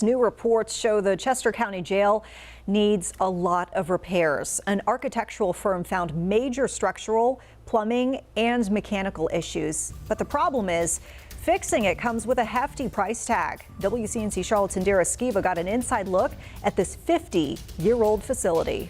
New reports show the Chester County Jail needs a lot of repairs. An architectural firm found major structural, plumbing, and mechanical issues. But the problem is, fixing it comes with a hefty price tag. WCNC Charlotte's Indira Skiva got an inside look at this 50-year-old facility.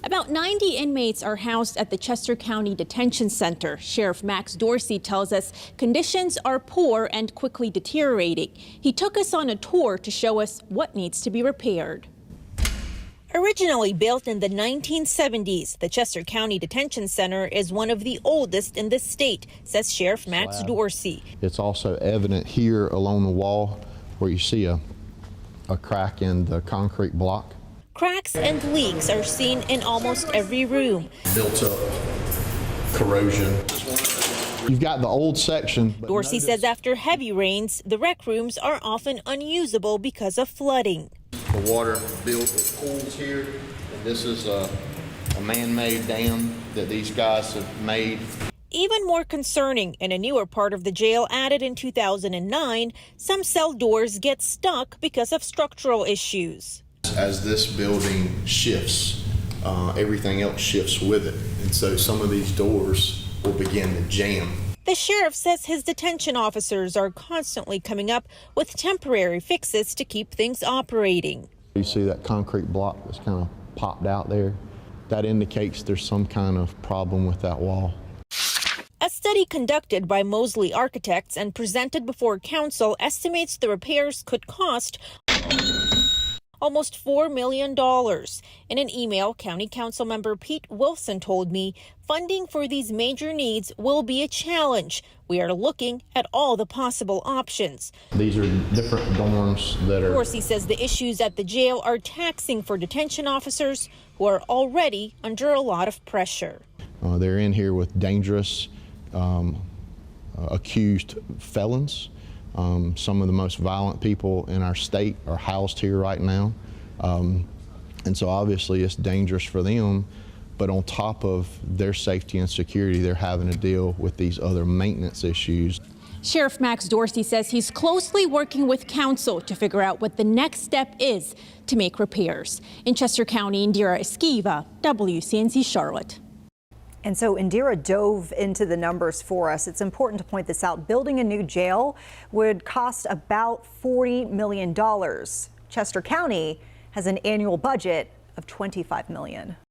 About 90 inmates are housed at the Chester County Detention Center. Sheriff Max Dorsey tells us conditions are poor and quickly deteriorating. He took us on a tour to show us what needs to be repaired. Originally built in the 1970s, the Chester County Detention Center is one of the oldest in the state, says Sheriff Max Dorsey. It's also evident here along the wall where you see a crack in the concrete block. Cracks and leaks are seen in almost every room. Built up corrosion. You've got the old section. Dorsey says after heavy rains, the rec rooms are often unusable because of flooding. The water built pools here, and this is a man-made dam that these guys have made. Even more concerning, in a newer part of the jail added in 2009, some cell doors get stuck because of structural issues. As this building shifts, everything else shifts with it. And so some of these doors will begin to jam. The sheriff says his detention officers are constantly coming up with temporary fixes to keep things operating. You see that concrete block that's kind of popped out there? That indicates there's some kind of problem with that wall. A study conducted by Moseley Architects and presented before council estimates the repairs could cost almost $4 million. In an email, County Council member Pete Wilson told me funding for these major needs will be a challenge. We are looking at all the possible options. These are different dorms that are... Dorsey says the issues at the jail are taxing for detention officers who are already under a lot of pressure. They're in here with dangerous accused felons. Some of the most violent people in our state are housed here right now. And so obviously it's dangerous for them, but on top of their safety and security, they're having to deal with these other maintenance issues. Sheriff Max Dorsey says he's closely working with council to figure out what the next step is to make repairs. In Chester County, Indira Skiva, WCNC Charlotte. And so Indira dove into the numbers for us. It's important to point this out. Building a new jail would cost about $40 million. Chester County has an annual budget of $25 million.